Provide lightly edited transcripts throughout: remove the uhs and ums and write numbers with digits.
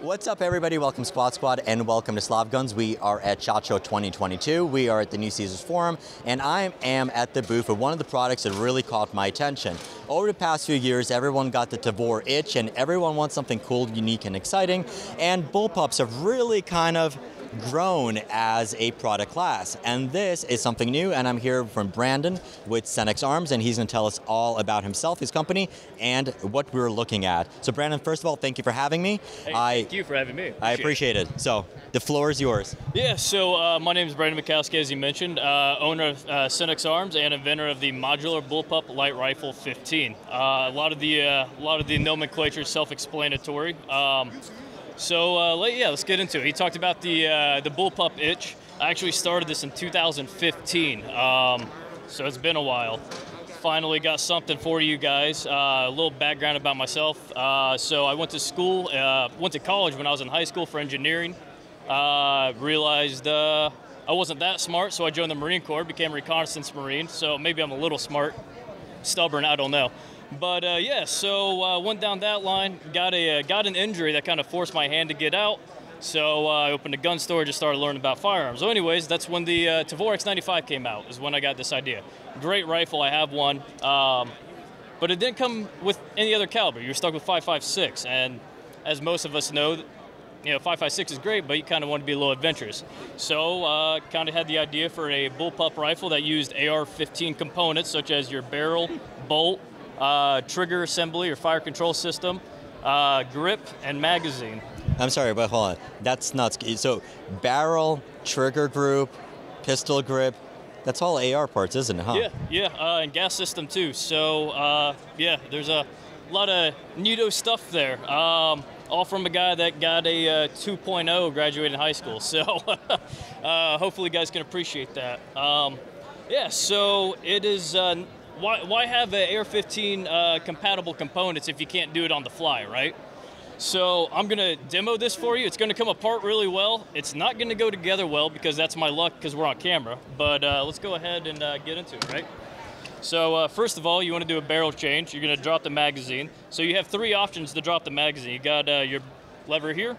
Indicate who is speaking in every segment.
Speaker 1: What's up, everybody? Welcome, Squad Squad, and welcome to Slav Guns. We are at SHOT Show 2022. We are at the New Caesars Forum, and I am at the booth of one of the products that really caught my attention. Over the past few years, everyone got the Tavor itch, and everyone wants something cool, unique, and exciting, and bullpups have really kind of grown as a product class, and this is something new. And I'm here from Brandon with Senex Arms, and he's going to tell us all about himself, his company, and what we're looking at. So Brandon, first of all, thank you for having me.
Speaker 2: Hey, thank you for having me.
Speaker 1: I appreciate it. So the floor is yours.
Speaker 2: Yeah, so my name is Brandon Mikowski, as you mentioned, owner of Senex Arms and inventor of the Modular Bullpup Light Rifle 15. A lot of the nomenclature is self-explanatory. Let's get into it. He talked about the bullpup itch. I actually started this in 2015, so it's been a while. Finally got something for you guys. A little background about myself. So I went to school, went to college when I was in high school for engineering. Realized I wasn't that smart, so I joined the Marine Corps, became a reconnaissance Marine. So maybe I'm a little smart, stubborn, I don't know. But went down that line, got an injury that kind of forced my hand to get out. So I opened a gun store, just started learning about firearms. So anyways, that's when the Tavor X95 came out, is when I got this idea. Great rifle, I have one, but it didn't come with any other caliber. You're stuck with 5.56, and as most of us know, 5.56 is great, but you kind of want to be a little adventurous. So kind of had the idea for a bullpup rifle that used AR-15 components, such as your barrel, bolt, trigger assembly or fire control system, grip, and magazine.
Speaker 1: I'm sorry, but hold on. That's nuts. So barrel, trigger group, pistol grip, that's all AR parts, isn't it, huh?
Speaker 2: Yeah, and gas system too. So there's a lot of neato stuff there. All from a guy that got a 2.0 graduated high school. So hopefully you guys can appreciate that. So it is... Why have AR-15 compatible components if you can't do it on the fly, right? So I'm going to demo this for you. It's going to come apart really well. It's not going to go together well because that's my luck because we're on camera. But let's go ahead and get into it, right? So first of all, you want to do a barrel change. You're going to drop the magazine. So you have three options to drop the magazine. You got your lever here,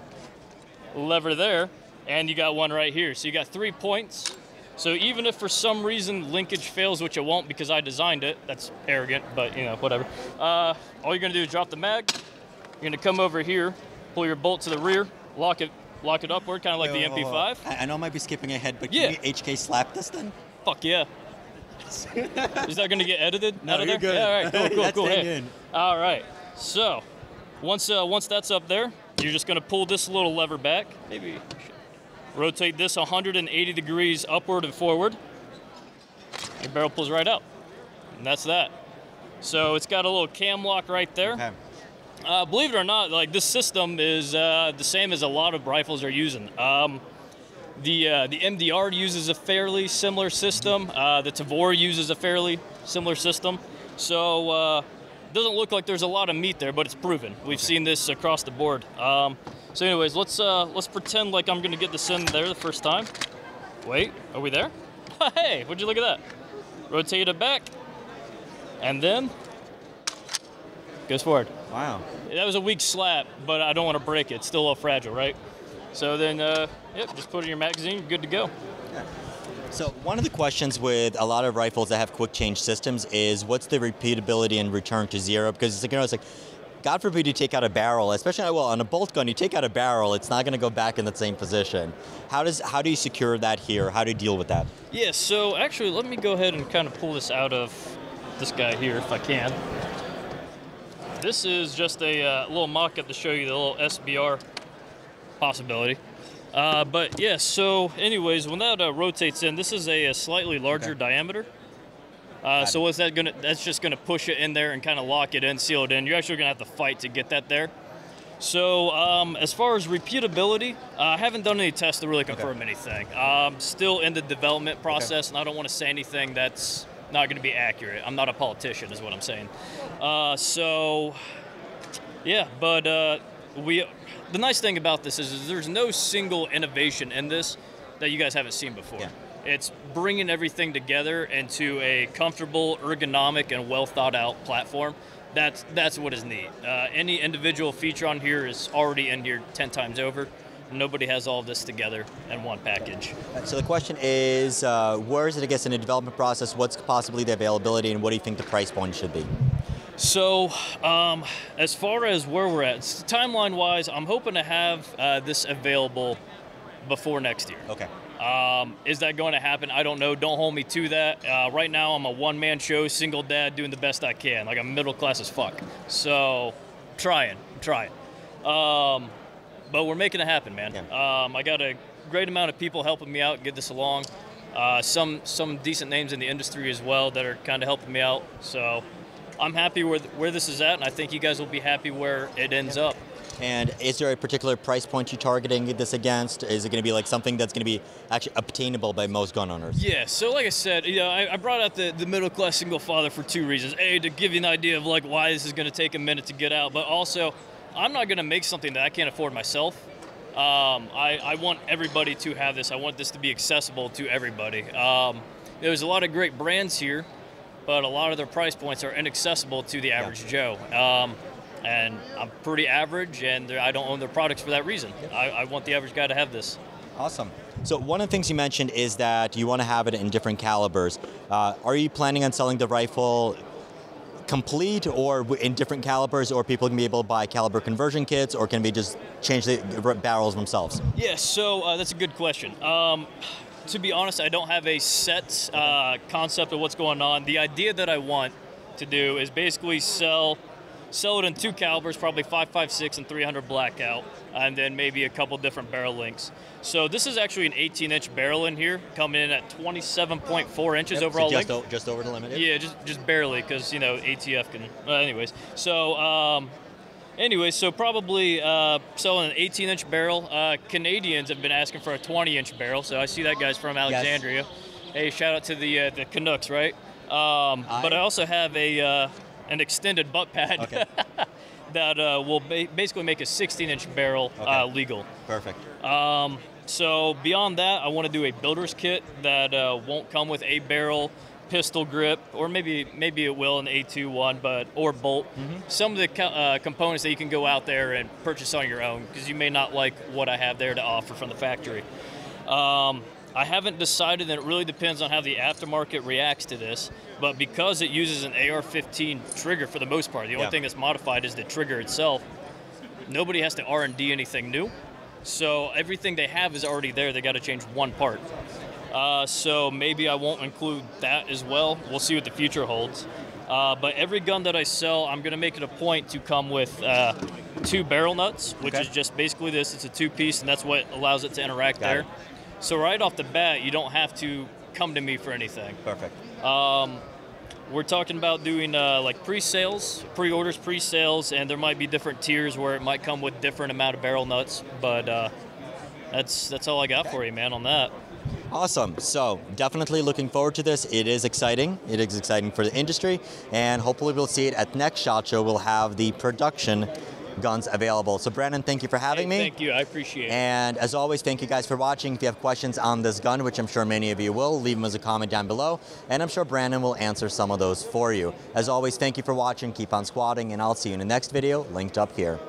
Speaker 2: lever there, and you got one right here. So you got 3 points. So even if for some reason linkage fails, which it won't because I designed it, that's arrogant, but whatever. All you're gonna do is drop the mag. You're gonna come over here, pull your bolt to the rear, lock it upward, kind of like the MP5.
Speaker 1: I know I might be skipping ahead, but
Speaker 2: yeah.
Speaker 1: Can we HK slap this then?
Speaker 2: Fuck yeah. Is that gonna get edited
Speaker 1: no,
Speaker 2: out of
Speaker 1: you're
Speaker 2: there?
Speaker 1: good.
Speaker 2: Yeah, all right, cool.
Speaker 1: Hey.
Speaker 2: All right, so once that's up there, you're just gonna pull this little lever back, maybe. Rotate this 180 degrees upward and forward. Your barrel pulls right out. And that's that. So it's got a little cam lock right there.
Speaker 1: Okay.
Speaker 2: Believe it or not, like this system is the same as a lot of rifles are using. The MDR uses a fairly similar system. The Tavor uses a fairly similar system. So it doesn't look like there's a lot of meat there, but it's proven. We've seen this across the board. So anyways, let's pretend like I'm gonna get this in there the first time. Wait, are we there? Hey, would you look at that? Rotate it back, and then goes forward.
Speaker 1: Wow.
Speaker 2: That was a weak slap, but I don't want to break it. It's still a little fragile, right? So then, just put it in your magazine, good to go.
Speaker 1: Yeah. So one of the questions with a lot of rifles that have quick change systems is what's the repeatability and return to zero? Because it's like, God forbid you take out a barrel, especially on a bolt gun, you take out a barrel, it's not going to go back in the same position. How do you secure that here? How do you deal with that? Yeah,
Speaker 2: so actually let me go ahead and kind of pull this out of this guy here if I can. This is just a little mock-up to show you the little SBR possibility. But yeah, so anyways, when that rotates in, this is a slightly larger diameter. So what's that gonna? That's just gonna push it in there and kind of lock it in, seal it in. You're actually gonna have to fight to get that there. So as far as repeatability, I haven't done any tests to really confirm anything. Still in the development process, and I don't want to say anything that's not going to be accurate. I'm not a politician, is what I'm saying. The nice thing about this is there's no single innovation in this that you guys haven't seen before. Yeah. It's bringing everything together into a comfortable, ergonomic, and well thought out platform That's what is neat. Any individual feature on here is already in here 10 times over. Nobody has all of this together in one package.
Speaker 1: So the question is, where is it, I guess, in the development process? What's possibly the availability, and what do you think the price point should be?
Speaker 2: So, as far as where we're at, timeline-wise, I'm hoping to have this available before next year.
Speaker 1: Okay.
Speaker 2: Is that going to happen? I don't know. Don't hold me to that. Right now, I'm a one-man show, single dad, doing the best I can. Like, I'm middle class as fuck. So, I'm trying. But we're making it happen, man.
Speaker 1: Yeah.
Speaker 2: I got a great amount of people helping me out, get this along. Some decent names in the industry as well that are kind of helping me out. So I'm happy where this is at, and I think you guys will be happy where it ends up.
Speaker 1: And is there a particular price point you're targeting this against? Is it going to be like something that's going to be actually obtainable by most gun owners?
Speaker 2: Yeah, so like I said, I brought out the middle class single father for two reasons. A, to give you an idea of like why this is going to take a minute to get out, but also I'm not going to make something that I can't afford myself. I want everybody to have this. I want this to be accessible to everybody. There's a lot of great brands here, but a lot of their price points are inaccessible to the average Joe. And I'm pretty average, and I don't own their products for that reason. I want the average guy to have this.
Speaker 1: Awesome. So one of the things you mentioned is that you want to have it in different calibers. Are you planning on selling the rifle complete or in different calibers, or people can be able to buy caliber conversion kits, or can we just change the barrels themselves?
Speaker 2: Yeah, so that's a good question. To be honest, I don't have a set concept of what's going on. The idea that I want to do is basically sell it in two calibers, probably 5.56 and 300 blackout, and then maybe a couple different barrel lengths. So this is actually an 18-inch barrel in here, coming in at 27.4 inches overall length.
Speaker 1: Just over the limit?
Speaker 2: Yeah, just barely, because, ATF can, anyways. So, so probably selling an 18-inch barrel. Canadians have been asking for a 20-inch barrel, so I see that guy's from Alexandria. Yes. Hey, shout out to the Canucks, right? But I also have an extended butt pad. Okay. That will basically make a 16-inch barrel legal.
Speaker 1: Perfect.
Speaker 2: So beyond that, I want to do a builder's kit that won't come with a barrel, pistol grip, or maybe it will, an A2 one, or bolt. Mm-hmm. Some of the components that you can go out there and purchase on your own, because you may not like what I have there to offer from the factory. I haven't decided, and it really depends on how the aftermarket reacts to this, but because it uses an AR-15 trigger for the most part, the only thing that's modified is the trigger itself. Nobody has to R&D anything new, so everything they have is already there. They got to change one part. So maybe I won't include that as well. We'll see what the future holds. But every gun that I sell, I'm going to make it a point to come with 2 barrel nuts, which is just basically this. It's a 2-piece, and that's what allows it to interact there. So right off the bat, you don't have to come to me for anything.
Speaker 1: Perfect.
Speaker 2: We're talking about doing like pre-sales, pre-orders, pre-sales, and there might be different tiers where it might come with different amount of barrel nuts. But that's all I got for you, man, on that.
Speaker 1: Awesome. So definitely looking forward to this. It is exciting. It is exciting for the industry, and hopefully we'll see it at next SHOT Show. We'll have the production guns available. So Brandon, thank you for having me.
Speaker 2: Thank you, I appreciate it.
Speaker 1: And as always, thank you guys for watching. If you have questions on this gun, which I'm sure many of you will, leave them as a comment down below, and I'm sure Brandon will answer some of those for you. As always, thank you for watching. Keep on squatting, and I'll see you in the next video, linked up here.